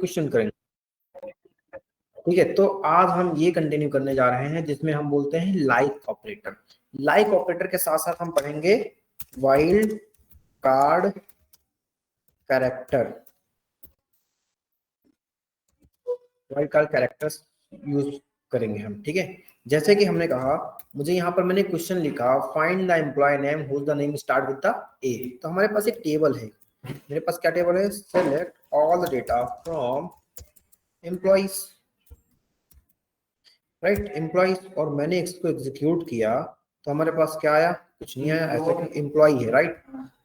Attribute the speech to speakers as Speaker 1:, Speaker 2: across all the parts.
Speaker 1: Question करेंगे, ठीक है। तो आज हम ये कंटिन्यू करने जा रहे हैं जिसमें हम बोलते हैं लाइक ऑपरेटर। लाइक ऑपरेटर के साथ साथ हम पढ़ेंगे wild card character, wild card characters use करेंगे हम, ठीक है। जैसे कि हमने कहा, मुझे यहाँ पर मैंने क्वेश्चन लिखा find the employ name whose the name start with the A. तो हमारे पास एक टेबल है, मेरे पास क्या टेबल है, select all the data from employees, right, employees. और मैंने इसको एग्जीक्यूट किया तो हमारे पास क्या आया, कुछ नहीं आया, ऐसा कि एम्प्लॉय है, राइट।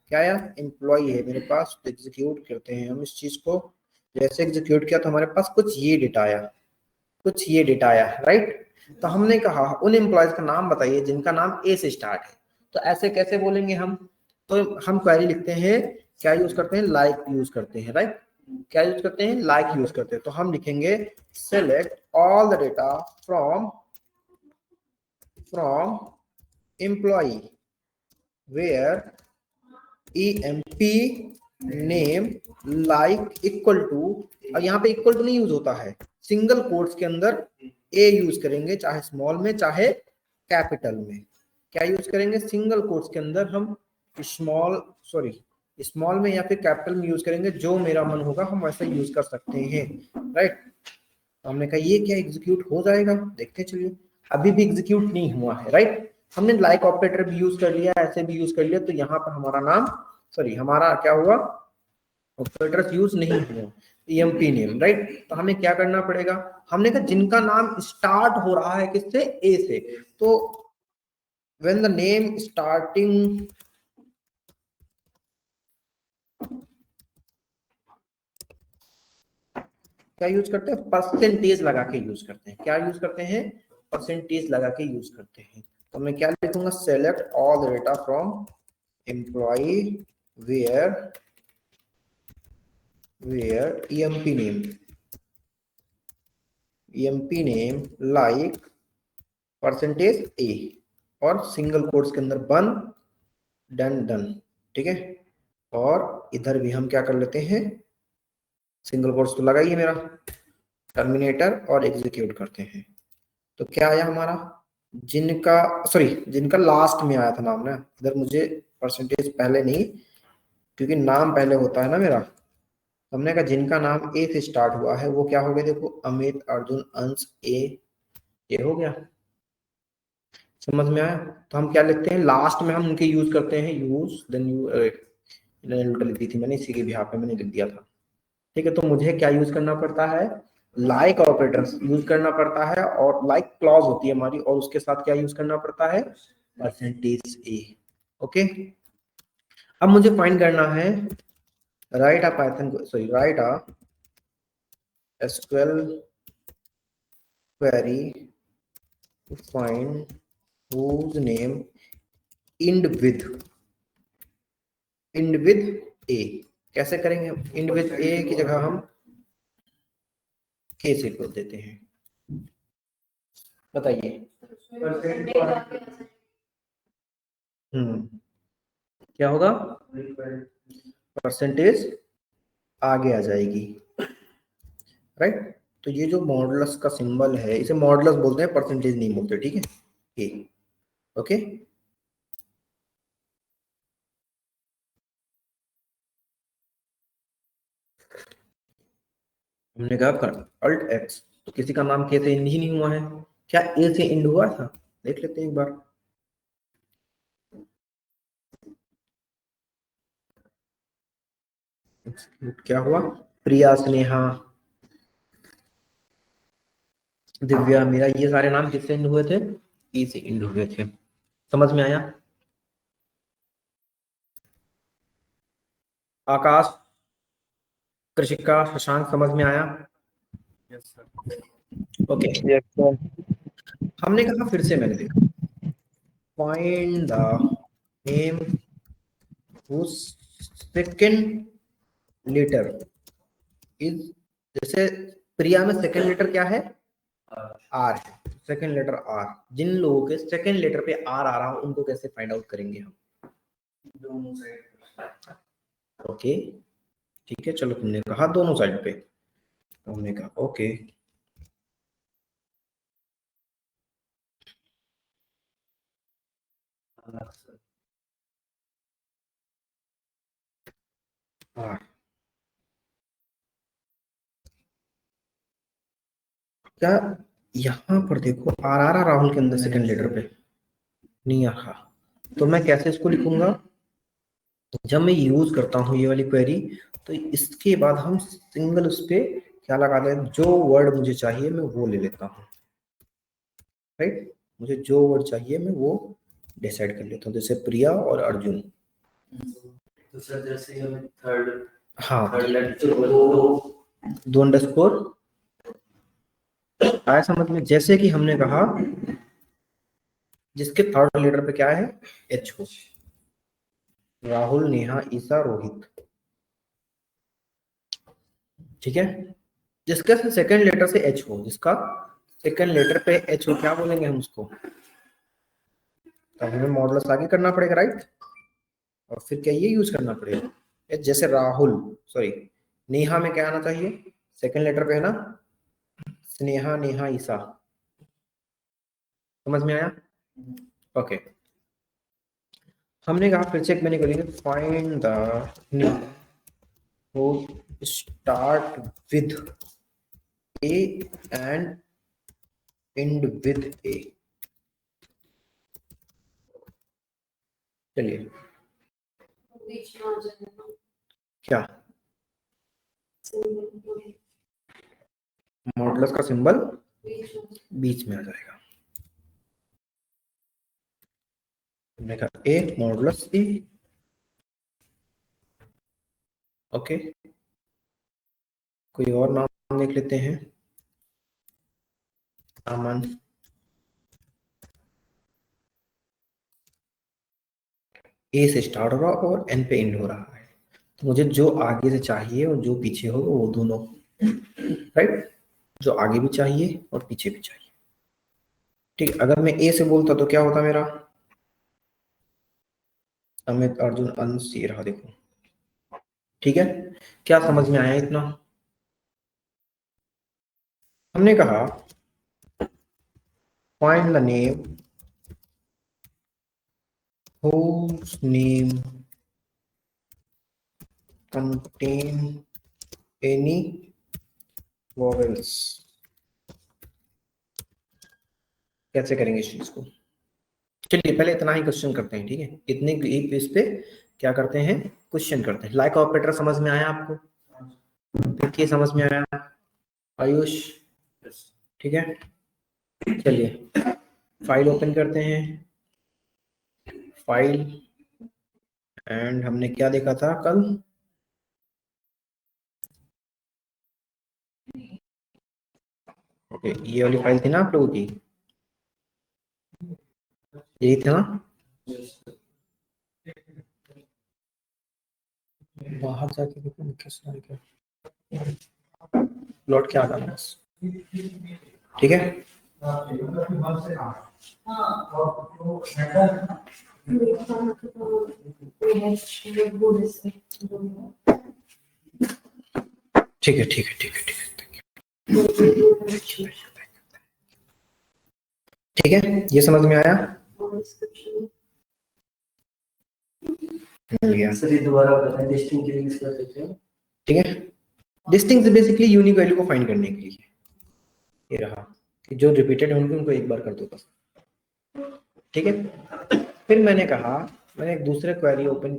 Speaker 1: क्या आया, एम्प्लॉय है मेरे पास। तो एग्जीक्यूट करते हैं हम इस चीज को। जैसे एग्जीक्यूट किया तो हमारे पास कुछ ये डेटा आया, कुछ ये डेटा आया, राइट। तो हमने कहा उन एम्प्लॉयज का नाम बताइए जिनका नाम ए से स्टार्ट है। तो ऐसे कैसे बोलेंगे हम, तो हम क्वेरी लिखते हैं, क्या यूज करते हैं, लाइक यूज करते हैं, राइट। क्या यूज करते हैं, लाइक यूज करते हैं। तो हम लिखेंगे select all the data from employ where EMP name like equal to, अब यहाँ पे इक्वल टू नहीं यूज होता है, सिंगल कोट्स के अंदर ए यूज करेंगे, चाहे स्मॉल में चाहे कैपिटल में। क्या यूज करेंगे, सिंगल कोट्स के अंदर हम स्मॉल में या फिर कैपिटल में यूज करेंगे, जो मेरा मन होगा हम वैसा यूज कर सकते हैं, राइट। हमने कहा ये क्या एग्जीक्यूट हो जाएगा, देखते चलिए। अभी भी एग्जीक्यूट नहीं हुआ है, राइट। हमने लाइक ऑपरेटर भी यूज कर लिया, ऐसे भी यूज कर लिया, तो यहाँ पर हमारा नाम हमारा क्या हुआ, ऑपरेटर्स यूज नहीं हुआ, EMP नेम, राइट। तो हमें क्या करना पड़ेगा, हमने कहा जिनका नाम स्टार्ट हो रहा है किससे, ए से। तो व्हेन द नेम स्टार्टिंग क्या यूज करते हैं, परसेंटेज लगा के यूज करते हैं। क्या यूज करते हैं, परसेंटेज लगा के यूज करते हैं। तो मैं क्या लिखूंगा, select all the data from employ where EMP name like percentage A, और सिंगल कोट्स के अंदर डन, ठीक है। और इधर भी हम क्या कर लेते हैं, सिंगल कोट्स तो लगा ही है मेरा, टर्मिनेटर, और एग्जीक्यूट करते हैं। तो क्या आया हमारा, जिनका लास्ट में आया था नाम ना, इधर मुझे परसेंटेज पहले नहीं, क्योंकि नाम पहले होता है ना मेरा। हमने कहा जिनका नाम ए से स्टार्ट हुआ है वो क्या हो गया, देखो अमित, अर्जुन, अंश, ए, ये हो गया। समझ में आया। तो हम क्या लिखते हैं, लास्ट में हम उनके यूज करते हैं, यूज देन लिखी थी मैंने, इसी के भी पे मैंने लिख दिया था, ठीक है। तो मुझे क्या यूज करना पड़ता है, लाइक ऑपरेटर्स यूज करना पड़ता है, और लाइक क्लॉज होती है हमारी, और उसके साथ क्या यूज करना पड़ता है, परसेंटेज ए, ओके। अब मुझे फाइंड करना है, write a SQL query to find whose name end with a। कैसे करेंगे, end with a की जगह हम k से बोल देते हैं, बताइए। क्या होगा, परसेंटेज आगे आ जाएगी, राइट। तो ये जो मॉडुलस का सिंबल है, इसे मॉडुलस बोलते हैं, परसेंटेज नहीं बोलते, ठीक है, ये, ओके। हमने कहा अल्ट एक्स, तो किसी का नाम के से इंड ही नहीं हुआ है, क्या ए से इंड हुआ था, देख लेते हैं एक बार। क्या हुआ, प्रिया, स्नेहा, दिव्या, मेरा, ये सारे नाम किससे इंड हुए थे, ई से इंड हुए थे। समझ में आया। आकाश, कृषिका, शशांक, समझ में आया, ओके। हमने कहा फिर से, मैंने देखा find the name whose second letter is, जैसे प्रिया में सेकंड लेटर क्या है, आर है, सेकंड लेटर आर। जिन लोगों के सेकंड लेटर पे आर आ रहा हो उनको कैसे फाइंड आउट करेंगे हम, दोनों साइड, ओके, ठीक है। चलो तुमने कहा दोनों साइड पे, ओमेगा, ओके। हाँ, क्या यहाँ पर देखो आर आ रहा राहुल के अंदर सेकंड लेटर पे नहीं आ रहा, तो मैं कैसे इसको लिखूंगा? जब मैं यूज करता हूँ ये वाली क्वेरी, तो इसके बाद हम सिंगल उस पे क्या लगा दें, जो वर्ड मुझे चाहिए मैं वो ले लेता हूँ, राइट। मुझे जो वर्ड चाहिए मैं वो डिसाइड कर लेता हूँ, जैसे प्रिया और अर्जुन।
Speaker 2: तो सर जैसे हमें थर्ड
Speaker 1: हाँ,
Speaker 2: थर्ड लेटर दो
Speaker 1: अंडरस्कोर आया समझ में? जैसे कि हमने कहा जिसके थर्ड लेटर पे क्या है, एच हो, राहुल, नेहा, ईसा, रोहित, ठीक है। जिसका सेकंड लेटर से एच हो, जिसका सेकंड लेटर पे एच हो, क्या बोलेंगे हम उसको? तब हमें मॉडुलस आगे करना पड़ेगा, राइट। और फिर क्या ये यूज करना पड़ेगा, जैसे राहुल, सॉरी, नेहा में क्या आना चाहिए, सेकंड लेटर पे है ना, स्नेहा, नेहा, ईसा। समझ में आया? ओके। हमने कहा फिर से एक मैंने करेंगे, find the name who start with A and end with A। चलिए, क्या मॉडुलस का सिंबल बीच में आ जाएगा। हमने कहा ए मॉडुलस ए, ओके। कोई और नाम देख लेते हैं, अमन, ए से स्टार्ट हो रहा और एन पे एंड हो रहा है, तो मुझे जो आगे से चाहिए और जो पीछे हो वो दोनों, राइट। जो आगे भी चाहिए और पीछे भी चाहिए, ठीक। अगर मैं ए से बोलता तो क्या होता मेरा, अमित, अर्जुन, अंश, ये रहा देखो, ठीक है। क्या समझ में आया इतना? हमने कहा find the name whose name contain any vowels। कैसे करेंगे इस चीज को? चलिए पहले इतना ही क्वेश्चन करते हैं, ठीक है। इतने एक इस पे क्या करते हैं, क्वेश्चन करते हैं। लाइक ऑपरेटर समझ में आया आपको? देखिए समझ में आया आयुष? ठीक है, चलिए फाइल ओपन करते हैं। फाइल, एंड हमने क्या देखा था कल, ओके, ये वाली फाइल थी ना आप लोगों की, यही था ना? बाहर जाके देखो किस तरह का प्लॉट क्या करना बस, ठीक है। ठीक है, ठीक है, ठीक है, ठीक है, ठीक है, ये समझ में आया? मिल गया,
Speaker 2: सर ये दोबारा बताएं, डिस्टिंग के लिए यूज कर सकते हैं।
Speaker 1: ठीक है। डिस्टिंग से बेसिकली यूनिक वैल्यू को फाइंड करने के लिए, ये रहा कि जो रिपीटेड होंगे उनको एक बार कर दो बस, ठीक है। फिर मैंने कहा, मैंने एक दूसरी क्वेरी ओपन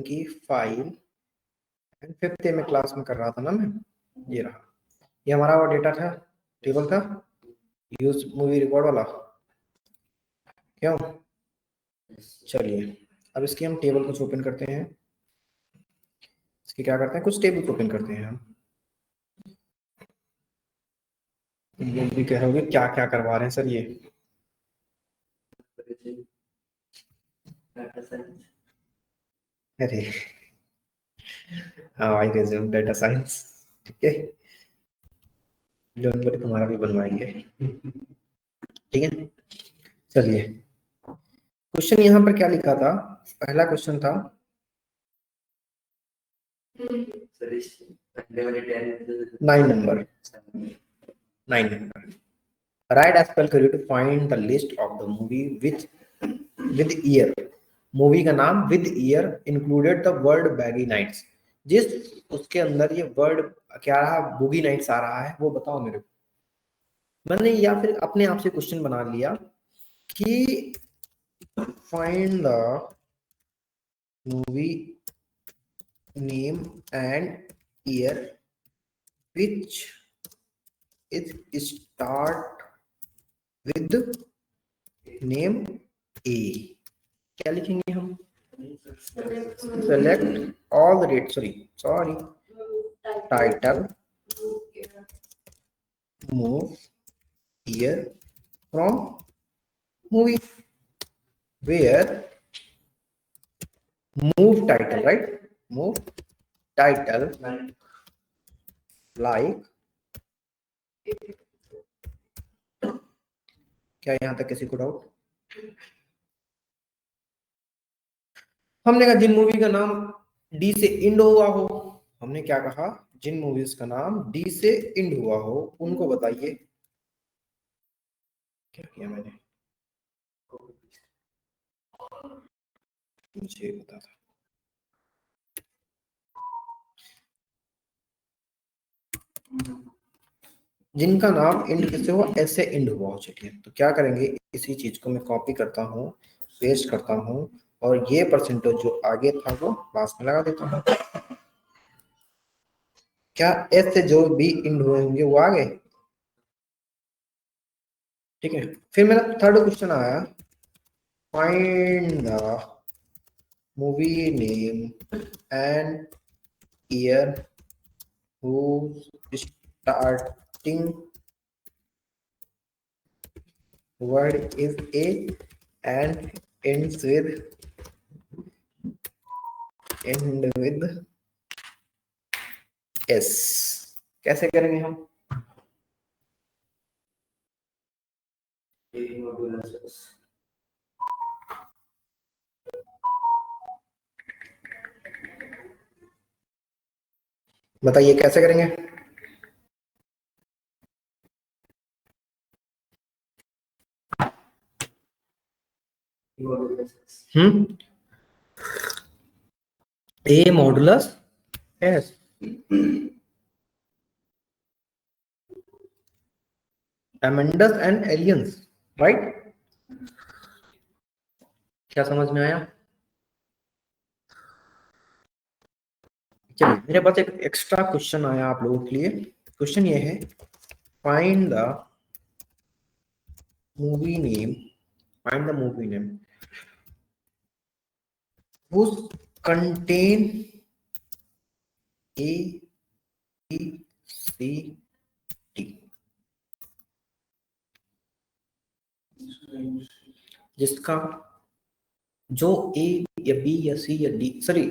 Speaker 1: की, फाइल एंड फिफ्थ में क्लास में कर रहा था ना मैं, ये रहा, ये हमारा वो डेटा था, टेबल था, यूज मूवी रिकॉर्ड वाला, क्यों? चलिए अब इसकी हम टेबल कुछ ओपन करते हैं, इसकी क्या करते हैं, कुछ टेबल ओपन करते हैं हम। लोग भी कह रहे होंगे क्या क्या करवा रहे हैं सर ये, अरे हाँ आई रिज्यूम डाटा साइंस, ठीक है, डोंट वरी तुम्हारा भी बनवाएंगे, ठीक है। चलिए क्वेश्चन यहाँ पर क्या लिखा था, पहला क्वेश्चन था
Speaker 2: पहले वाले 10
Speaker 1: 9 number 9 number right as per query to find the list of the movie with year movie का नाम with year included the word Boogie Nights जिस उसके अंदर ये वर्ड क्या रहा बुगी नाइट्स आ रहा है वो बताओ मेरे को मैंने या फिर अपने आप से क्वेश्चन बना लिया कि find the movie name and year which is start with name A क्या लिखेंगे हम select all the date sorry title move year from movie where move title right move title like क्या यहां तक किसी को डाउट हमने कहा जिन मूवी का नाम डी से इंड हुआ हो हमने क्या कहा जिन मूवीज का नाम डी से इंड हुआ हो उनको बताइए क्या किया मैंने मुझे बता था जिनका नाम इंड किससे हुआ ऐसे इंड हुआ हो चलिए तो क्या करेंगे इसी चीज को मैं कॉपी करता हूँ पेस्ट करता हूँ और ये परसेंटेज जो आगे था वो लास्ट में लगा देता हूँ क्या एस से जो भी इंड हुए होंगे वो आ गए ठीक है फिर मेरा थर्ड क्वेश्चन आया find the movie name and year whose starting word is A and ends with S कैसे करेंगे हम बताइए कैसे करेंगे a modulus as amends and aliens right क्या समझ में आया चलिए मेरे पास एक एक्स्ट्रा क्वेश्चन आया आप लोगों के लिए क्वेश्चन ये है find the movie name whose contain A B C D जिसका जो ए या बी या सी या डी सॉरी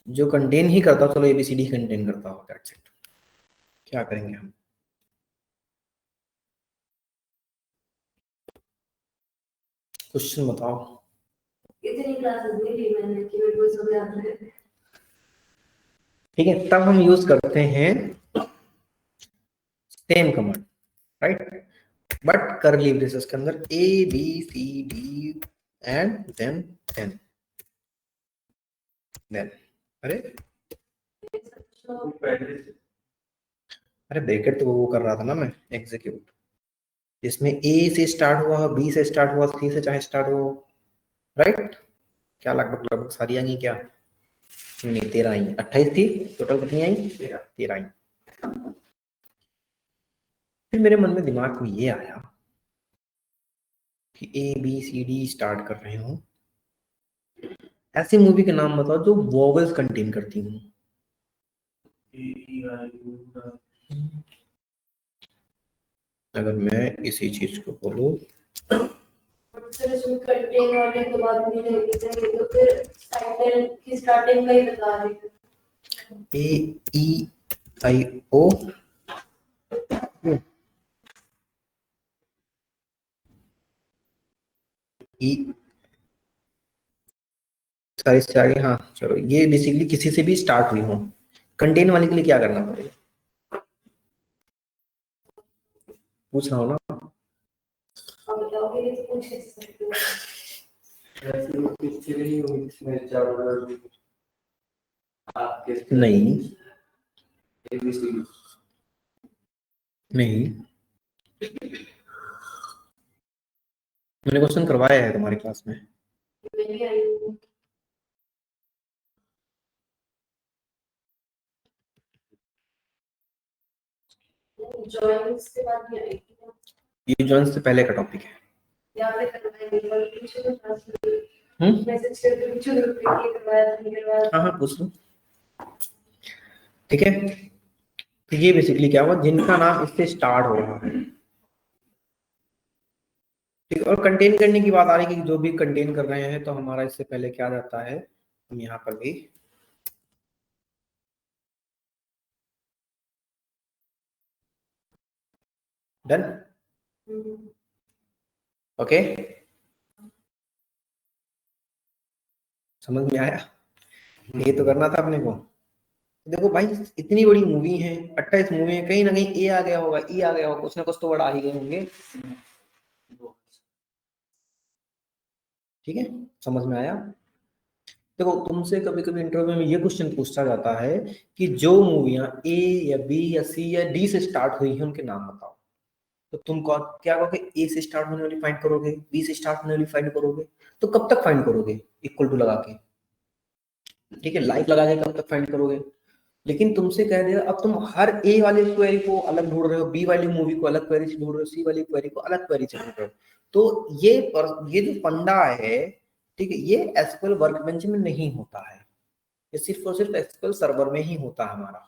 Speaker 1: जो कंटेन ही करता चलो एबीसीडी कंटेन करता हो दैट्स इट क्या करेंगे हम क्वेश्चन बताओ
Speaker 3: कितनी क्लासेस में ली मैंने कि मेरे को सब याद है
Speaker 1: ठीक है तब हम यूज करते हैं same command right but curly braces के अंदर A B C D and then अरे ब्रैकेट तो वो कर रहा था ना मैं एग्जीक्यूट जिसमें ए से स्टार्ट हुआ बी से स्टार्ट हुआ सी से चाहे स्टार्ट हो राइट क्या लगभग सारी आएंगी क्या नहीं 13 आई 28 थी टोटल कितनी आई 13 आई फिर मेरे मन में दिमाग में ये आया कि A B C D start कर रहे हो ऐसी मूवी के नाम बताओ जो वोवेल्स कंटेन करती हूँ अगर मैं इसी चीज को बोलूं
Speaker 3: सर इसमें कंटेन वाले तो बात नहीं रहेगी तो फिर टाइटल की स्टार्टिंग का ही बता देते
Speaker 1: ए ई आई ओ ई सारे से आगे हाँ चलो ये बेसिकली किसी से भी स्टार्ट हुई हो कंटेन वाले के लिए क्या करना पड़ेगा, पूछ रहा हूँ ना।
Speaker 3: अब बताओगे ये तो पूछ कैसे सकते हो?
Speaker 2: ऐसे वो पिक्चर ही होगी जिसमें चारों तरफ आपके
Speaker 1: नहीं
Speaker 2: ABCD
Speaker 1: नहीं, मैंने क्वेश्चन करवाया है तुम्हारी क्लास में।
Speaker 3: मैं भी आई हूँ। जॉइंट्स के बाद भी आई थी ना,
Speaker 1: ये जॉइंट से पहले का टॉपिक है।
Speaker 3: यहाँ पे करवाएंगे पर पूछो तो क्लास में
Speaker 1: हम्म,
Speaker 3: मैसेज करके पूछो ग्रुप पे ये करवाया था, नहीं करवाया
Speaker 1: हाँ
Speaker 3: था।
Speaker 1: हाँ पूछ लो, ठीक है। तो ये बेसिकली क्या हुआ, जिनका नाम इससे स्टार्ट हो रहा है, ठीक है। और कंटेन करने की बात आ रही है कि जो भी कंटेन कर रहे हैं, तो हमारा इससे पहले क्या जाता है, हम यहाँ पर भी डन, ओके, समझ में आया। ये तो करना था अपने को। देखो भाई, इतनी बड़ी मूवी है, 28 मूवी है, कहीं ना कहीं ए आ गया होगा, ई आ गया होगा, कुछ ना कुछ तो वर्ड आ ही गए होंगे, ठीक है। समझ में आया। देखो तुमसे कभी कभी इंटरव्यू में ये क्वेश्चन पूछा जाता है कि जो मूवियां ए या बी या सी या डी से स्टार्ट हुई है उनके नाम बताओ। तो तुम क्या कहोगे, ए से स्टार्ट होने वाली फाइंड करोगे, बी से स्टार्ट होने वाली फाइंड करोगे, तो कब तक फाइंड करोगे, इक्वल टू लगा के, ठीक है, लाइक लगा के कब तक फाइंड करोगे। लेकिन तुमसे कह दिया अब तुम हर ए वाली क्वेरी को अलग ढूंढ रहे हो, बी वाली मूवी को अलग क्वेरी से ढूंढ रहे हो, सी वाली क्वेरी को अलग क्वेरी से ढूंढ रहे हो, तो ये जो फंडा है, ठीक है, ये एसक्यूएल वर्कबेंच में नहीं होता है, ये सिर्फ और सिर्फ एसक्यूएल सर्वर में ही होता है हमारा,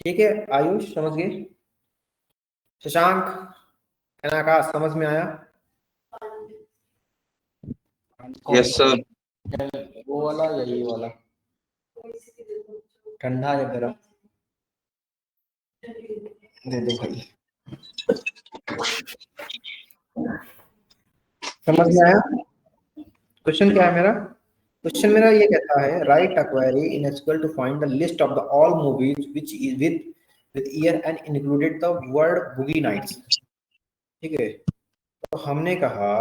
Speaker 1: ठीक है। आयुष समझ गए, शशांक, आकाश समझ में आया।
Speaker 4: Yes sir.
Speaker 1: वो वाला या ये वाला, ठंडा या गर्म, दे दो भाई। समझ में आया। क्वेश्चन क्या है मेरा, क्वेश्चन मेरा ये कहता है write a query in SQL to find the list of the all movies which is with year and included the word boogie nights, ठीक है। तो हमने कहा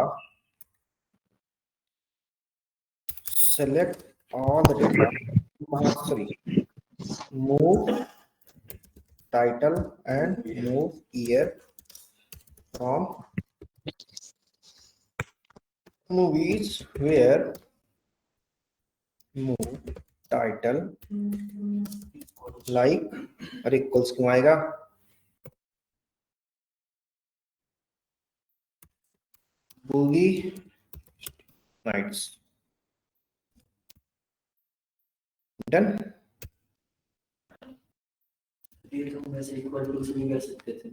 Speaker 1: select all the data, sorry, move title and move year from movies where move title like, अरे equals क्यों आएगा, boogie nights, done.
Speaker 2: ये तो वैसे इक्वल टू से नहीं कर सकते थे।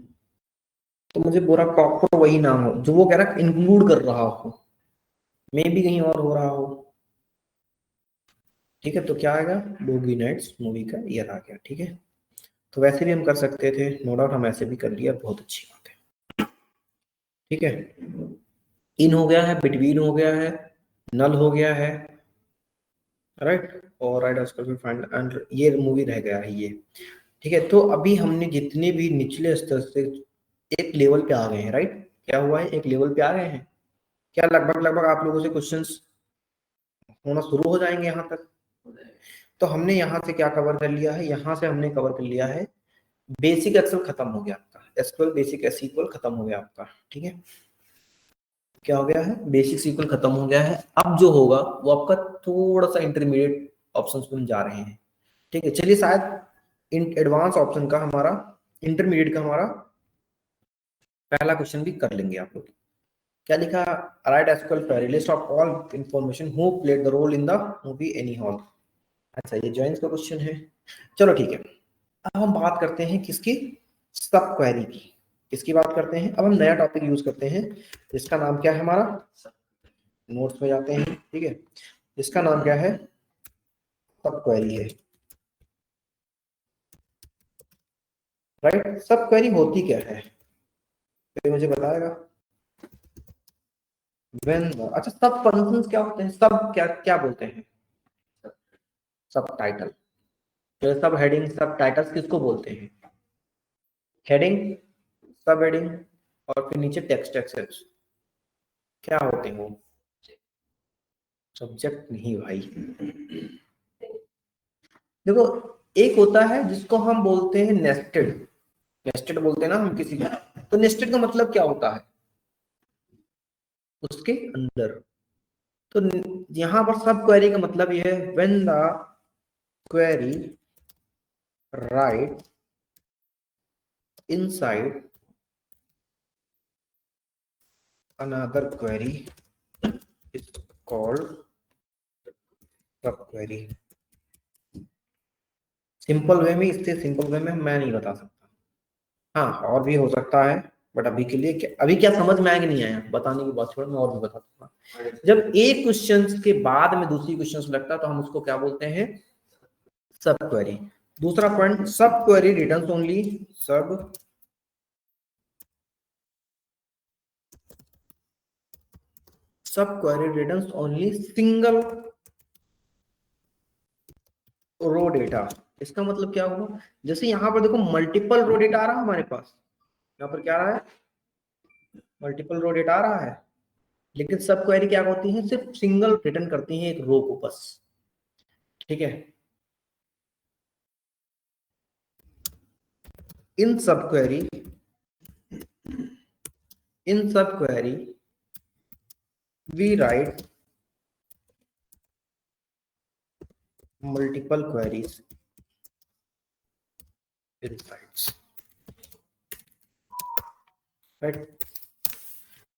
Speaker 1: तो मुझे पूरा प्रॉपर वही नाम हो जो वो कह रहा है इंक्लूड कर रहा हो, मे भी कहीं और हो रहा हो, ठीक है। तो क्या आएगा, बूगी नाइट्स मूवी का ईयर आ गया, ठीक है। तो वैसे भी हम कर सकते थे, नो डाउट हम ऐसे भी कर लिया, बहुत अच्छी बात है, ठीक है। इन हो गया है, बिटवीन हो गया है, नल हो गया है, राइट, और राइट आजकल फाइंड एंड ये मूवी रह गया है ये, ठीक है। तो अभी हमने जितने भी निचले स्तर से एक लेवल पे आ गए हैं, राइट, क्या हुआ है, एक लेवल पे आ गए हैं, क्या लगभग लगभग आप लोगों से क्वेश्चंस होना शुरू हो जाएंगे यहाँ तक। तो हमने यहाँ से क्या कवर कर लिया है, यहाँ से हमने कवर कर लिया है बेसिक एक्सेल खत्म हो गया आपका, एसक्यूएल बेसिक एसक्यूएल खत्म हो गया आपका, ठीक है। क्या हो गया है, बेसिक सीक्वल खत्म हो गया है। अब जो होगा वो आपका थोड़ा सा इंटरमीडिएट ऑप्शंस में जा रहे हैं, ठीक है। चलिए शायद एडवांस ऑप्शन का हमारा, इंटरमीडिएट का हमारा पहला क्वेश्चन भी कर लेंगे आप लोग। क्या लिखा, write SQL query list of all information who played the role in the movie Annie Hall. अच्छा ये जॉइंस का क्वेश्चन है, चलो ठीक है। अब हम बात करते हैं किसकी, सब क्वेरी की, किसकी बात करते हैं। अब हम नया टॉपिक यूज करते हैं जिसका नाम क्या है हमारा, नोट्स में जाते हैं, ठीक है। इसका नाम क्या है, सब क्वेरी है, राइट। सब क्वेरी होती क्या है, तो मुझे बताएगा। व्हेन, अच्छा सब फंक्शंस क्या होते हैं, सब क्या क्या बोलते हैं, सब टाइटल, तो सब हेडिंग सब टाइटल्स किसको बोलते हैं? हेडिंग, सब हेडिंग और फिर नीचे टेक्स्ट एक्सेस क्या होते हैं वो? सब्जेक्ट नहीं भाई। देखो एक होता है जिसको हम बोलते हैं नेस्टेड, नेस्टेड बोलते हैं ना हम किसी का, तो नेस्टेड का मतलब क्या होता है? उसके अंदर। तो यहां पर सब क्वेरी का मतलब यह है when the query write inside another query is called subquery। Simple way में, इससे सिंपल वे में मैं नहीं बता सकता। हाँ और भी हो सकता है, बट अभी के लिए अभी क्या समझ में आएगा नहीं आया बताने की बात छोड़, मैं और भी बता सकता हूँ। जब एक क्वेश्चन के बाद में दूसरी क्वेश्चन लगता है तो हम उसको क्या बोलते हैं? सब क्वेरी। दूसरा point, sub query returns only sub query returns only single row data. इसका मतलब क्या होगा? जैसे यहाँ पर देखो मल्टीपल रो डेटा आ रहा है हमारे पास, यहाँ पर क्या आ रहा है? मल्टीपल रो डेटा आ रहा है, लेकिन सब क्वेरी क्या होती है? सिर्फ सिंगल रिटर्न करती है एक रो को बस। ठीक है, in sub query we write multiple queries insides, right.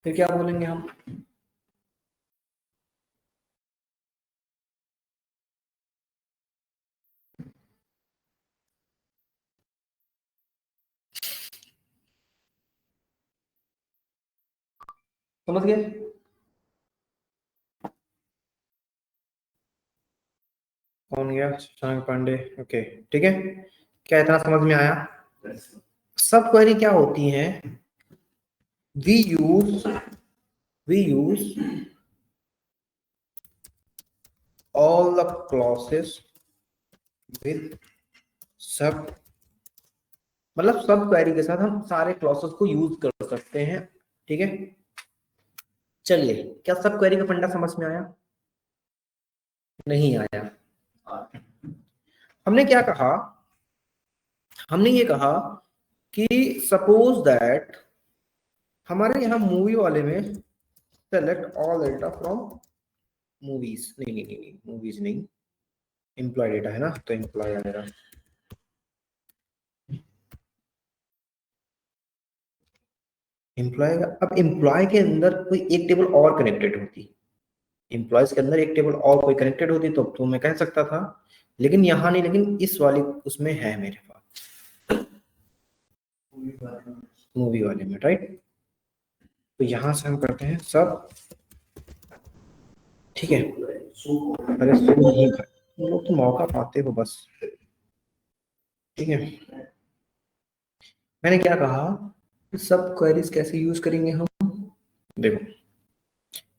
Speaker 1: फिर क्या बोलेंगे हम? समझ गए? कौन गया? शशांक पांडे। ओके ठीक है, क्या इतना समझ में आया? सब क्वेरी क्या होती है? We use all the clauses with सब, मतलब सब क्वेरी के साथ हम सारे क्लॉसेस को यूज कर सकते हैं। ठीक है, चलिए क्या सब क्वेरी का फंडा समझ में आया? नहीं आया? हमने क्या कहा? हमने ये कहा कि सपोज दैट हमारे यहाँ मूवी वाले में select all data from movies, नहीं मूवीज नहीं, एम्प्लॉय डेटा है ना, तो एम्प्लॉय आएगा। एम्प्लॉय, अब एम्प्लॉय के अंदर कोई एक टेबल और कनेक्टेड होती, एम्प्लॉयज के अंदर एक टेबल और कोई कनेक्टेड होती तो मैं कह सकता था, लेकिन यहाँ नहीं, लेकिन इस वाली उसमें है मेरे पास मूवी वाले में, राइट। तो यहां से हम करते हैं सब। ठीक है, अरे सुन नहीं भाई, तुम लोग तो मौका पाते हो बस। ठीक है, मैंने क्या कहा? सब क्वेरीज कैसे यूज करेंगे हम? देखो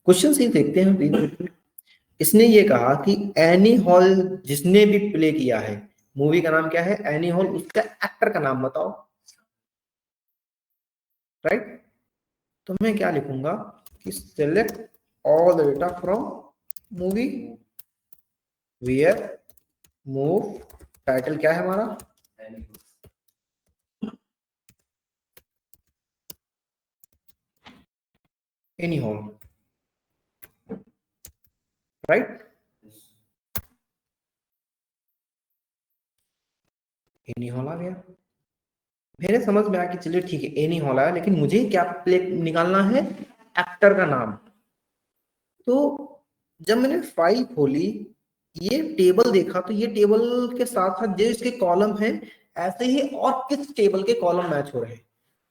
Speaker 1: क्वेश्चन से देखते हैं। इसने ये कहा कि एनी हॉल जिसने भी प्ले किया है, मूवी का नाम क्या है? एनी हॉल, उसका एक्टर का नाम बताओ, राइट। तो मैं क्या लिखूंगा कि select all the data from movie where move, title क्या है हमारा? Annie Hall, right. Annie Hall आ गया, मेरे समझ में आया कि चलिए ठीक है एनी हॉल आया, लेकिन मुझे क्या प्ले निकालना है? एक्टर का नाम। तो जब मैंने फाइल खोली, ये टेबल देखा, तो ये टेबल के साथ साथ जो इसके कॉलम है, ऐसे ही और किस टेबल के कॉलम मैच हो रहे हैं?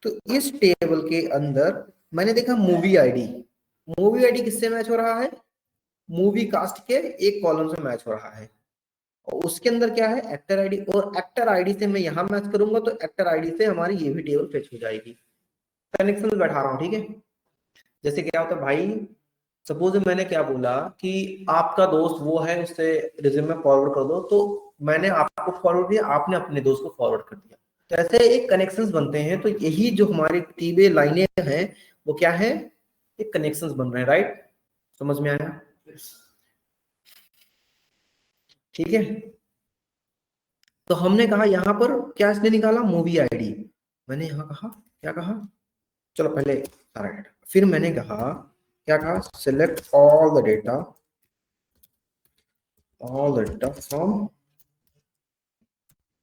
Speaker 1: तो इस टेबल के अंदर मैंने देखा मूवी आईडी, मूवी आईडी किससे मैच हो रहा है? मूवी कास्ट के एक कॉलम से मैच हो रहा है। और उसके अंदर क्या है? एक्टर आईडी, और एक्टर आईडी से मैं यहां मैच करूंगा तो एक्टर आईडी से हमारी ये भी टेबल फेच हो जाएगी। कनेक्शन बैठा रहा हूं, ठीक है। जैसे क्या होता है भाई, सपोज मैंने क्या बोला कि आपका दोस्त वो है, उससे रिज्यूमे फॉरवर्ड कर दो, तो मैंने आपको फॉरवर्ड किया, आपने अपने दोस्त को फॉरवर्ड कर दिया। तो ऐसे एक कनेक्शंस बनते हैं। तो यही जो हमारी टीबे लाइनें हैं वो क्या है, एक कनेक्शंस बन रहे हैं, राइट? समझ में आया? ठीक है। तो हमने कहा यहाँ पर क्या इसने निकाला, मूवी आईडी। मैंने यहाँ कहा, क्या कहा, चलो पहले सारा डेटा, फिर मैंने कहा, क्या कहा, select all the data from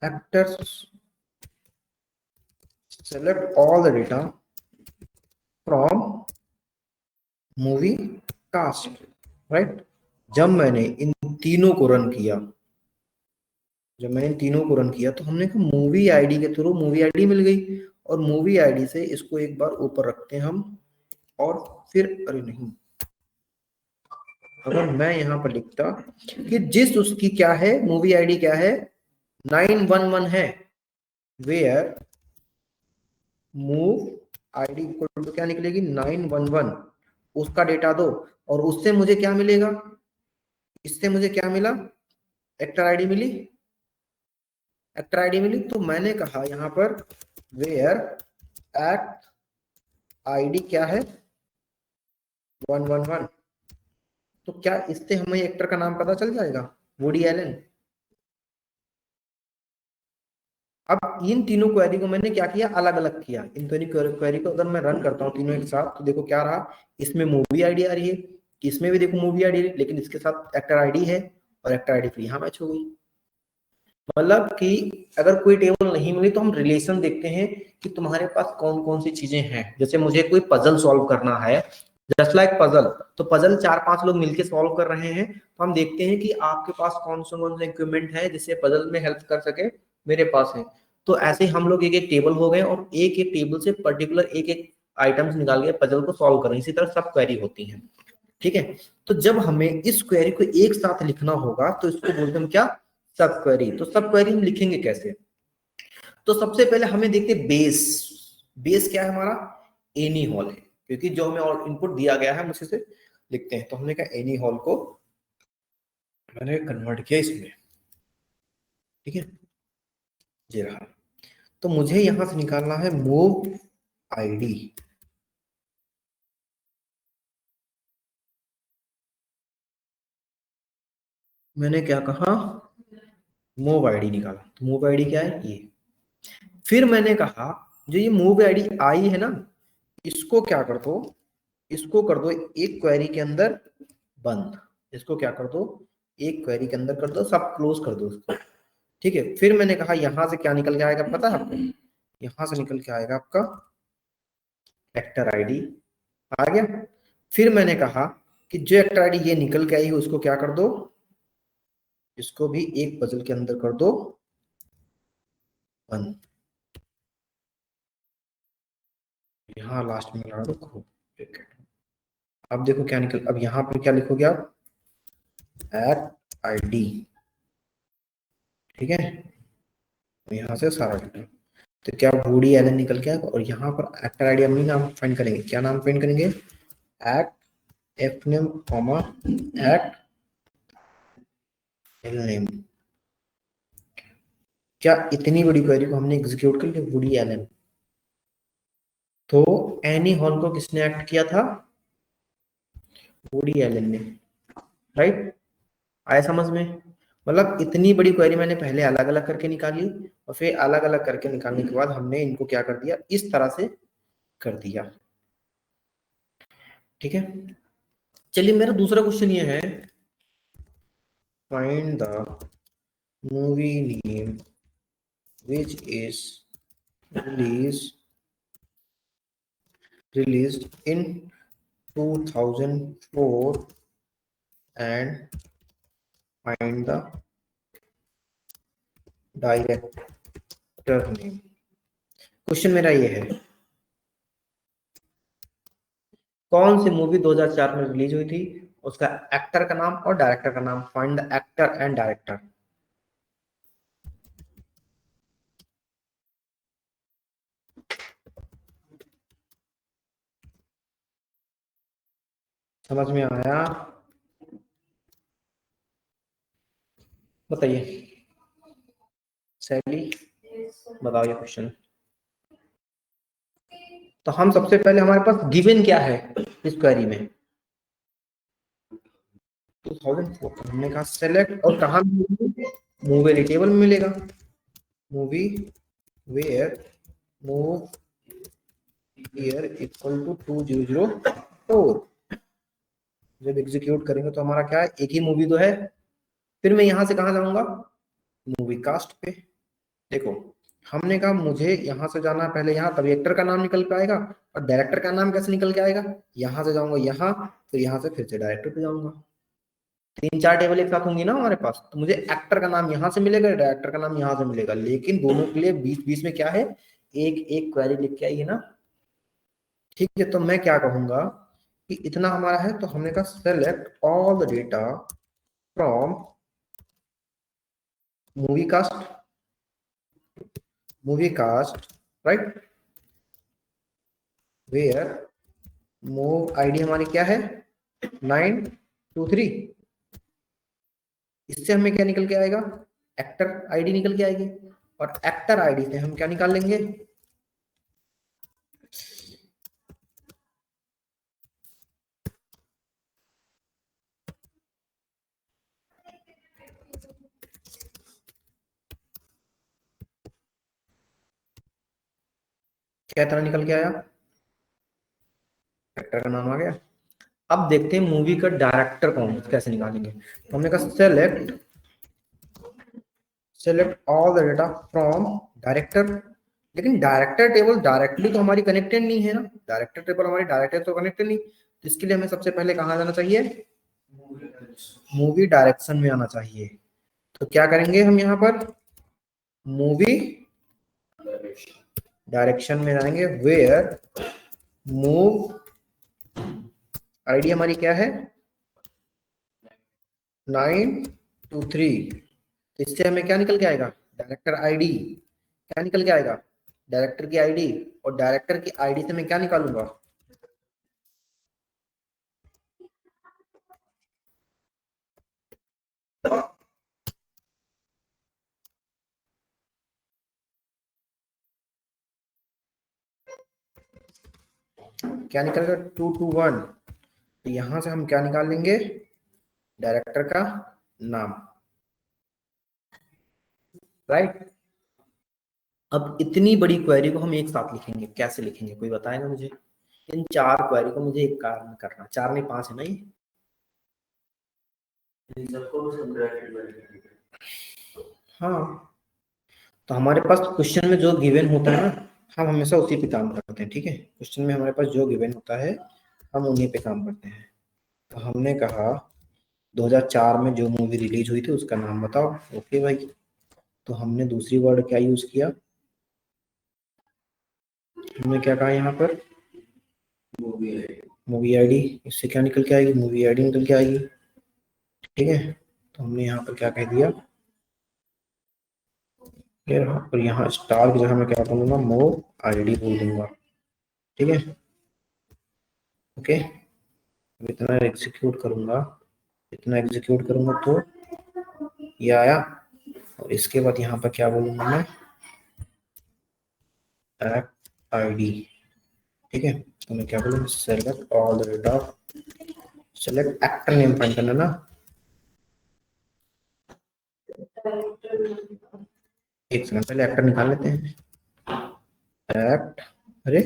Speaker 1: actors, select all the data from movie cast, right? जब मैंने इन तीनों को रन किया, तो हमने कहा मूवी आईडी के थ्रू मूवी आईडी मिल गई, और मूवी आईडी से इसको एक बार ऊपर रखते हैं हम, और फिर अरे नहीं, अगर मैं यहाँ पर लिखता कि जिस उसकी क्या है, मूवी आईडी क्या है, 911 है, where mov ID equal to क्या निकलेगी, 911, उसका डेटा दो, और उससे मुझे क्या मिलेगा, इससे मुझे क्या मिला, एक्टर आईडी मिली, तो मैंने कहा यहाँ पर वेयर एक्ट आईडी क्या है, 111। तो क्या इससे हमें एक्टर का नाम पता चल जाएगा, वुडी एलन। अब इन तीनों क्वेरी को मैंने क्या किया, अलग अलग किया। इन तीनों क्वेरी को अगर मैं रन करता हूँ तीनों एक साथ, तो देखो क्या रहा, इसमें मूवी आईडी आ रही है, इसमें भी देखो मूवी आईडी, लेकिन इसके साथ एक्टर आईडी है, और एक्टर आईडी फिर यहाँ मैच हो गई। मतलब कि अगर कोई टेबल नहीं मिली तो हम रिलेशन देखते हैं कि तुम्हारे पास कौन कौन सी चीजें हैं। जैसे मुझे कोई पजल सॉल्व करना है, जस्ट लाइक पजल, तो पजल 4-5 लोग मिलकर सॉल्व कर रहे हैं, तो हम देखते हैं कि आपके पास कौन सा इक्विपमेंट है जिससे पजल में हेल्प कर सके, मेरे पास है। तो ऐसे हम लोग एक एक टेबल हो गए, और एक एक टेबल से पर्टिकुलर एक एक आइटम्स निकाल के पजल को सॉल्व कर रहे हैं। इसी तरह सब क्वेरी होती है, ठीक है। तो जब हमें इस क्वेरी को एक साथ लिखना होगा तो इसको बोलते हैं क्या, सब क्वेरी। तो सब क्वेरी हम लिखेंगे कैसे, तो सबसे पहले हमें देखते बेस क्या है हमारा, एनी हॉल है, क्योंकि जो हमें और इनपुट दिया गया है मुझसे से लिखते हैं। तो हमने कहा एनी हॉल को मैंने कन्वर्ट किया इसमें, ठीक है, ये रहा। तो मुझे यहां से निकालना है मूव आईडी, मैंने क्या कहा, मूव आईडी निकाला। तो मूव आईडी क्या है, ये। फिर मैंने कहा जो ये मूव आईडी आई है ना, इसको क्या कर दो, इसको कर दो एक क्वेरी के अंदर बंद, इसको क्या कर दो, एक क्वेरी के अंदर कर दो, सब क्लोज कर दो उसको, ठीक है। फिर मैंने कहा यहां से क्या निकल के आएगा पता है आपको, यहां से निकल के आएगा आपका एक्टर आईडी आ गया। फिर मैंने कहा कि जो एक्टर आईडी ये निकल के आई है उसको क्या कर दो, इसको भी एक पजल के अंदर कर दो बंद, यहाँ लास्ट में लगा दो। अब देखो क्या निकल, अब यहाँ पर क्या लिखोगे आप, एक्ट आईडी, ठीक है, यहाँ से सारा डेटा। तो क्या वुडी एलन निकल के आएगा, और यहाँ पर एक्टर आईडी हम नाम फाइंड करेंगे, क्या नाम फाइंड करेंगे, act F name comma act L name. क्या इतनी बड़ी क्वेरी को हमने एग्जीक्यूट कर लिया, वुडी एलन। तो एनी हॉल को किसने एक्ट किया था, वुडी एलन ने, राइट? आया समझ में? मतलब इतनी बड़ी क्वेरी मैंने पहले अलग अलग करके निकाली, और फिर अलग अलग करके निकालने के बाद हमने इनको क्या कर दिया, इस तरह से कर दिया, ठीक है। चलिए मेरा दूसरा क्वेश्चन ये है, find the movie name which is released in 2004 and find the director name। Question मेरा ये है, कौन सी मूवी 2004 में रिलीज हुई थी, उसका एक्टर का नाम और डायरेक्टर का नाम, find the actor and director. समझ में आया? बताइए। सैली
Speaker 3: Yes, sir.
Speaker 1: बताओ ये क्वेश्चन। तो हम सबसे पहले हमारे पास गिवन क्या है इस क्वेरी में 2004। हमने कहा सेलेक्ट और कहाँ मूव वेरिएबल में मिलेगा movie where mov year equal to 2004। जब एग्जीक्यूट करेंगे तो हमारा क्या है एक ही मूवी तो है। फिर मैं यहां से कहां जाऊंगा मूवी कास्ट पे। देखो हमने कहा मुझे यहां से जाना है पहले यहाँ तभी एक्टर का नाम निकल के आएगा और डायरेक्टर का नाम कैसे निकल के आएगा यहां से जाऊंगा यहाँ फिर यहाँ से फिर से डायरेक्टर पे जाऊंगा। 3-4 टेबल एक साथ होंगी ना हमारे पास तो मुझे एक्टर का नाम यहाँ से मिलेगा डायरेक्टर का नाम यहाँ से मिलेगा लेकिन दोनों के लिए बीच बीच में क्या है एक एक क्वेरी लिख के आई है ना। ठीक है तो मैं क्या कहूंगा कि इतना हमारा है तो हमने कहा select all the data from movie cast right where mov ID हमारी क्या है 923। इससे हमें क्या निकल के आएगा एक्टर आईडी निकल के आएगी और एक्टर आईडी से हम क्या निकाल लेंगे क्या तरह निकल के आया एक्टर का नाम आ गया। अब देखते हैं मूवी का डायरेक्टर कौन कैसे निकालेंगे। तो हमने कहा select all the data from director लेकिन डायरेक्टर टेबल डायरेक्टली तो हमारी कनेक्टेड नहीं है ना डायरेक्टर टेबल हमारी डायरेक्टर तो कनेक्टेड नहीं तो इसके लिए हमें सबसे पहले कहाँ जाना चाहिए मूवी डायरेक्शन में आना चाहिए। तो क्या करेंगे हम यहाँ पर मूवी डायरेक्शन में जाएंगे वेयर मूव आईडी हमारी क्या है 923। इससे हमें क्या निकल के आएगा डायरेक्टर आईडी क्या निकल के आएगा डायरेक्टर की आईडी और डायरेक्टर की आईडी से मैं क्या निकालूंगा क्या निकलेगा 221। तो यहां से हम क्या निकाल लेंगे डायरेक्टर का नाम राइट। अब इतनी बड़ी क्वेरी को हम एक साथ लिखेंगे कैसे लिखेंगे कोई बताएगा मुझे। इन 4 क्वेरी को मुझे एक कार में करना 4 नहीं 5 है ना ये हाँ। तो हमारे पास क्वेश्चन में जो गिवन होता है ना हम हमेशा उसी पे काम करते हैं। ठीक है क्वेश्चन में हमारे पास जो गिवन होता है हम उन्हीं पे काम करते हैं। तो हमने कहा 2004 में जो मूवी रिलीज हुई थी उसका नाम बताओ ओके भाई। तो हमने दूसरी वर्ड क्या यूज किया हमने क्या कहा यहाँ पर मूवी आईडी। इससे क्या निकल के आएगी मूवी आईडी निकल के आएगी। ठीक है तो हमने यहाँ पर क्या कह दिया और यहाँ स्टार की जगह मैं क्या बोलूंगा मूव आईडी बोल दूंगा। ठीक है ओके इतना एग्जीक्यूट करूंगा तो ये आया और इसके बाद यहाँ पर क्या बोलूंगा मैं एक्ट आईडी। ठीक है तो मैं क्या बोलूंगा select all the data select actor name find करना ना एक सेकंड पहले एक्टर निकाल लेते हैं एक्ट अरे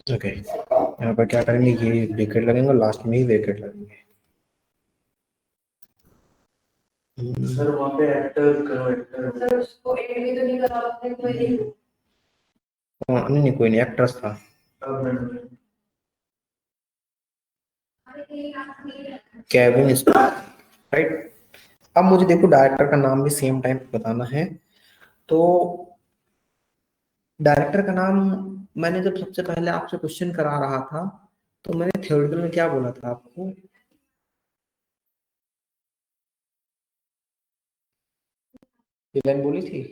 Speaker 1: ओके यहाँ पर क्या करेंगे ये ब्रैकेट लगेंगे लास्ट में ही ब्रैकेट लगेंगे।
Speaker 2: सर वहाँ पे एक्टर करो एक्टर
Speaker 3: सर उसको एड भी तो नहीं करा आपने कोई नहीं
Speaker 1: नहीं कोई नहीं एक्ट्रेस था केविन राइट। अब मुझे देखो डायरेक्टर का नाम भी सेम टाइम बताना है। तो डायरेक्टर का नाम मैंने जब सबसे पहले आपसे क्वेश्चन करा रहा था तो मैंने थ्योरेटिकल में क्या बोला था आपको ये लाइन बोली थी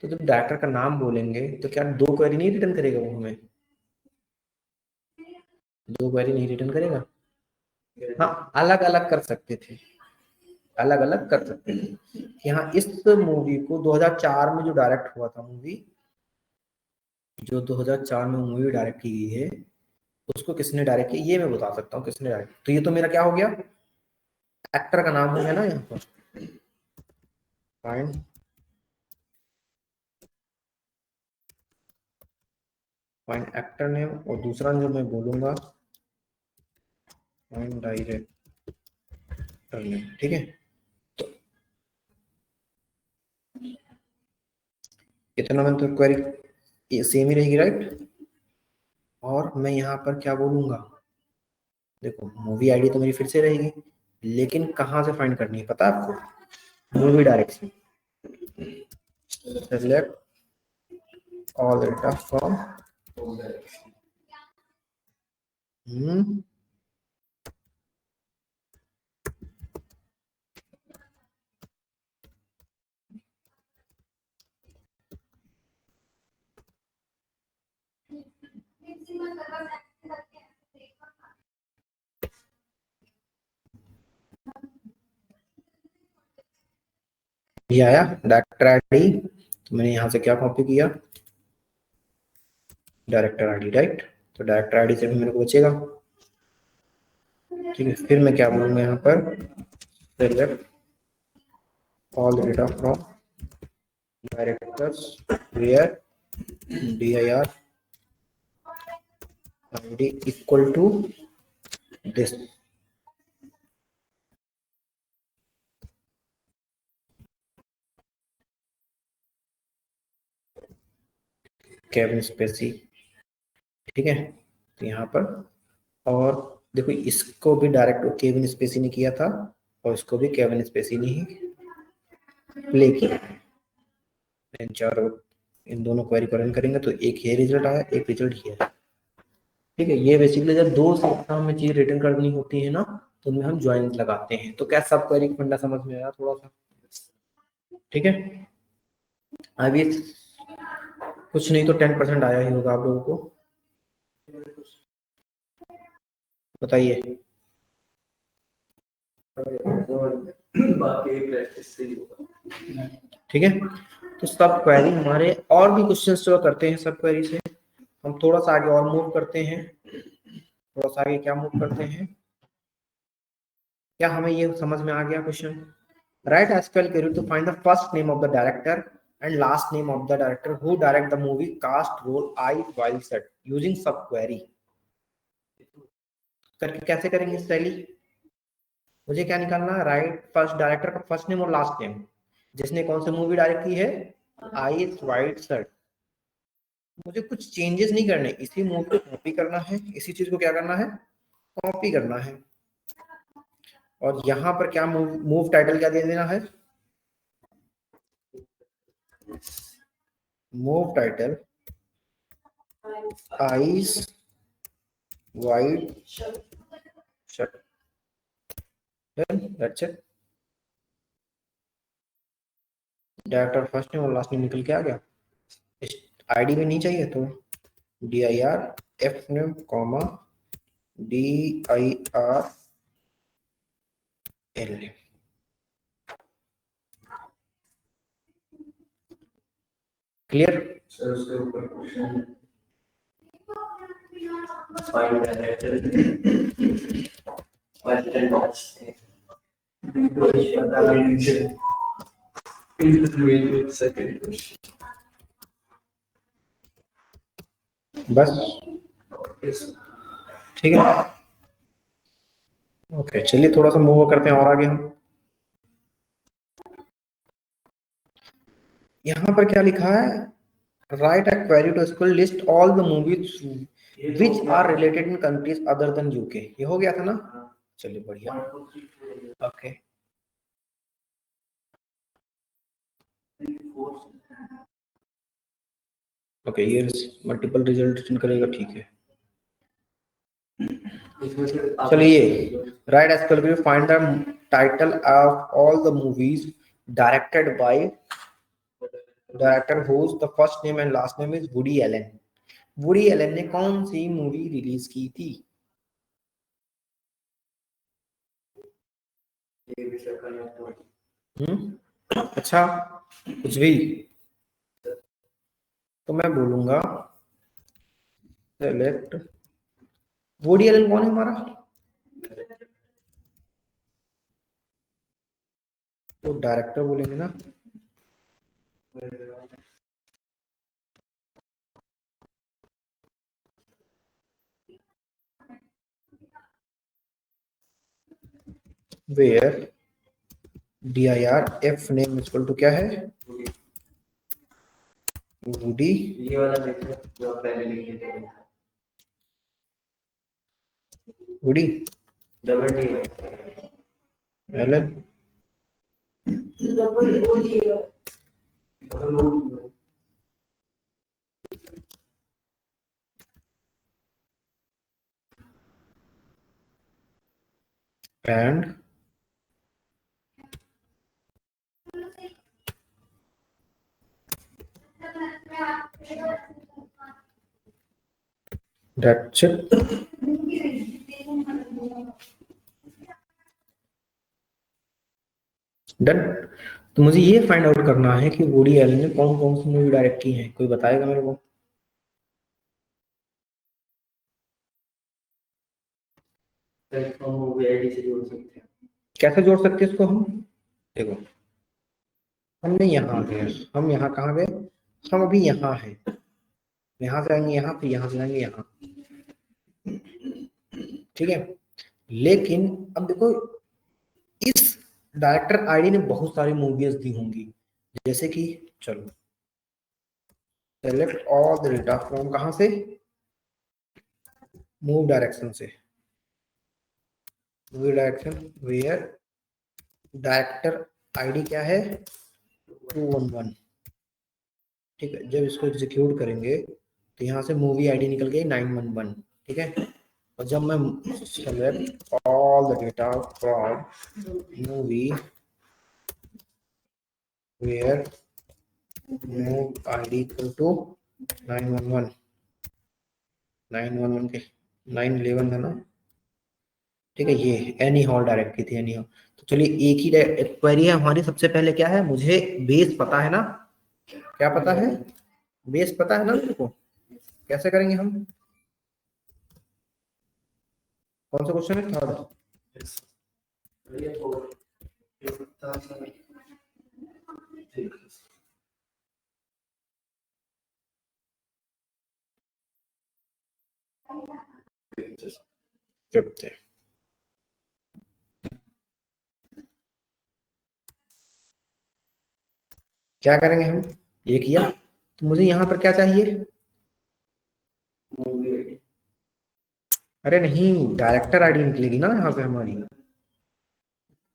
Speaker 1: तो जब डायरेक्टर का नाम बोलेंगे तो क्या 2 क्वेरी नहीं रिटर्न करेगा वो हमें? 2 क्वेरी नहीं रिटर्न करेगा? हाँ, अलग अलग कर सकते थे, अलग अलग कर सकते थे। यहाँ इस मूवी को 2004 में जो डायरेक्ट हुआ था मूवी, जो 2004 में मूवी डायरेक्ट की गई है, उसको किसने डायरेक्ट किया ये मैं बता सकता हूँ किसने डायरेक्ट। तो ये तो मेरा क्या हो गया, एक्टर का नाम हो गया ना यहाँ पर। फाइंड फाइंड एक्टर नेम, और दूसरा जो मैं बोलूंगा फाइंड डायरेक्टर नेम, ठीक है। तो इतना में तो क्वेरी सेम ही रहेगी, राइट। और मैं यहाँ पर क्या बोलूंगा, देखो मूवी आईडी तो मेरी फिर से रहेगी, लेकिन कहाँ से फाइंड करनी है पता है आपको? Movie direction, select all data from ये आया डायरेक्टर आईडी, तो मैंने यहाँ से क्या कॉपी किया, डायरेक्टर आईडी, राइट। तो डायरेक्टर आईडी से भी मेरे को बचेगा, ठीक है। फिर मैं क्या बोलूंगा यहाँ पर, select all data from directors where dir id equal to this, Kevin Spacey, ठीक है। तो यहाँ पर, और देखो इसको भी डायरेक्ट केविन स्पेसी ने किया था, और इसको भी केविन स्पेसी ने ही प्ले किया। इन चारों, इन दोनों क्वेरी को रन करेंगे तो एक ये रिजल्ट आया, एक रिजल्ट ये है, ठीक है। ये बेसिकली जब 2 से एग्जाम में चीज रिटर्न करनी होती है ना, तो उनमें हम ज्वाइन लगाते हैं। तो क्या सब क्वेरी का फंडा समझ में आया थोड़ा सा, ठीक है। अभी कुछ नहीं तो 10% आया ही होगा आप लोगों को, बताइए।
Speaker 2: बाकी प्रैक्टिस से ही होगा,
Speaker 1: ठीक है। तो सब क्वेरी हमारे, और भी क्वेश्चंस जो करते हैं सब क्वेरी से, हम थोड़ा सा आगे और मूव करते हैं। थोड़ा सा आगे क्या मूव करते हैं, क्या हमें ये समझ में आ गया question? Write SQL query to find the first name of the director and last name of the director who direct the movie cast role I while set using sub query. करके कैसे करेंगे स्टाइली, मुझे क्या निकालना है, राइट फर्स्ट डायरेक्टर का first name और लास्ट नेम, जिसने कौन सी मूवी डायरेक्ट की है, आई वाइट सेट। मुझे कुछ चेंजेस नहीं करने, इसी मूव को कॉपी करना है, इसी चीज को क्या करना है, कॉपी करना है। और यहाँ पर क्या मूव टाइटल क्या दे देना है, move title eyes white shut, that's it. Director first name और लास्ट नेम निकल के आ गया। आईडी में नहीं चाहिए तो dir f name comma dir l, clear.
Speaker 2: Sir उसके ऊपर question find director question box है, सेकंड क्वेश्चन
Speaker 1: बस, ठीक है। ओके चलिए थोड़ा सा मूव करते हैं और आगे हम। यहाँ पर क्या लिखा है, write a query to school list all the movies which are related in countries other than UK. ये हो गया था ना, चलिए बढ़िया, ओके। ओके ये मल्टीपल रिजल्ट रिटर्न करेगा, ठीक है। चलिए write as call find the title of all the movies directed by director whose the first name and last name is Woody Allen. Woody Allen ने कौन सी मूवी रिलीज की थी?
Speaker 2: ये विषय का नाम तो
Speaker 1: अच्छा, कुछ भी तो मैं बोलूंगा सेलेक्ट। वुडी एलन कौन है हमारा? तो डायरेक्टर बोलेंगे ना। Where DIRF name equal to क्या है? वुडी
Speaker 2: ये वाला देखो जो आप पहले लिखे थे,
Speaker 1: Woody
Speaker 2: double D
Speaker 1: Allen
Speaker 3: double O D
Speaker 1: and that's it. Done. तो मुझे ये फाइंड आउट करना है कि वुडी एलन ने कौन कौन सी मूवी डायरेक्ट की है। कोई बताएगा मेरे को?
Speaker 2: मूवी आईडी से जोड़ सकते हैं।
Speaker 1: कैसे जोड़ सकते हैं इसको हम? देखो, हमने यहाँ गए, हम यहाँ कहाँ गए? हम अभी यहाँ हैं। यहाँ से आएंगे यहाँ, फिर यहाँ से जाएंगे यहाँ, ठीक है। लेकिन अब देखो, इस डायरेक्टर आईडी ने बहुत सारी मूवीज दी होंगी, जैसे कि चलो select all the data from कहाँ से? मूव डायरेक्शन से। Movie direction where director ID क्या है? 211। ठीक है, जब इसको एग्जीक्यूट करेंगे तो यहाँ से मूवी आईडी निकल गई 911। ठीक है, और जब मैं select all the data from movie where mov ID equal to 911, 911 के 911 है ना, ठीक है। ये एनी हॉल डायरेक्ट की थी, एनी हॉल। तो चलिए एक ही क्वेरी है हमारी। सबसे पहले क्या है, मुझे बेस पता है ना? क्या पता है? बेस पता है ना मेरे को। कैसे करेंगे हम? कौन सा क्वेश्चन है? थर्ड। फिफ्थ है। क्या करेंगे हम? ये किया तो मुझे यहाँ पर क्या चाहिए? अरे नहीं, डायरेक्टर आईडी निकलेगी ना यहाँ पे हमारी।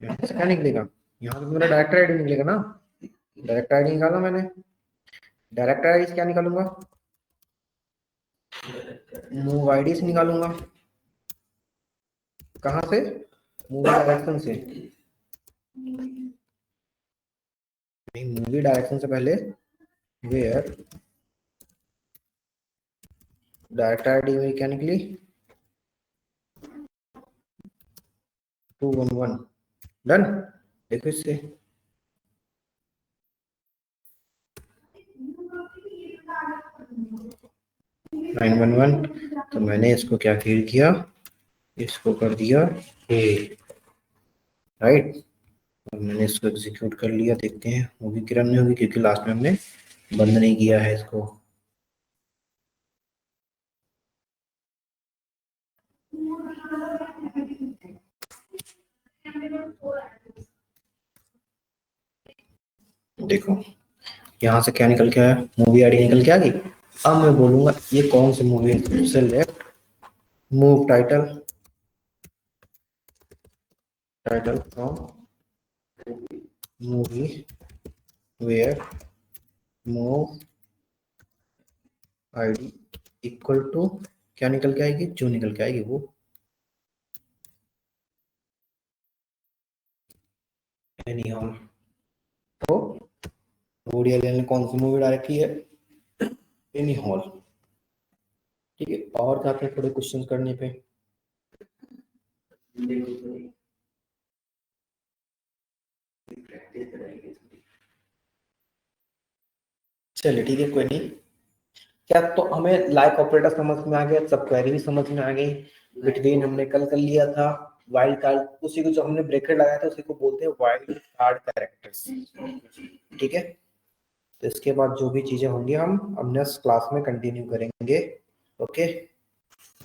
Speaker 1: यहाँ से क्या निकलेगा? यहाँ पे मेरा डायरेक्टर आईडी निकलेगा ना। डायरेक्टर आईडी निकाला मैंने। डायरेक्टर आईडी से क्या निकालूंगा? मूव आईडी से निकालूंगा। कहाँ से? मूवी डायरेक्शन से। नहीं, मूवी डायरेक्शन से पहले वेयर डायरेक्टर आईडी मेरी क्या निकली? 211। डन। देखो इससे नाइन वन वन। तो मैंने इसको क्या फीड किया? इसको कर दिया ए, राइट। और मैंने इसको एग्जीक्यूट कर लिया। देखते हैं मूवी की रन नहीं होगी, क्योंकि लास्ट में हमने बंद नहीं किया है इसको। देखो यहाँ से क्या निकल के आया? मूवी आईडी निकल के आ गई। अब मैं बोलूंगा ये कौन सी मूवी है? Select mov title, title from movie where mov ID equal to क्या निकल के आएगी? जो निकल के आएगी वो। Annie Hall. तो वुडी एलन ने कौन सी मूवी डायरेक्ट की है? Annie Hall. ठीक है, और जाते हैं थोड़े क्वेश्चन करने पे। चलिए ठीक है, कोई नहीं। क्या तो हमें लाइक ऑपरेटर समझ में आ गया, सब क्वेरी भी समझ में आ गई, बिटवीन हमने कल कर लिया था, वाइल्ड कार्ड उसी को जो हमने ब्रैकेट लगाया था उसी को बोलते हैं वाइल्ड कार्ड कैरेक्टर्स। ठीक है, तो इसके बाद जो भी चीजें होंगी हम नेक्स्ट क्लास में कंटिन्यू करेंगे। ओके।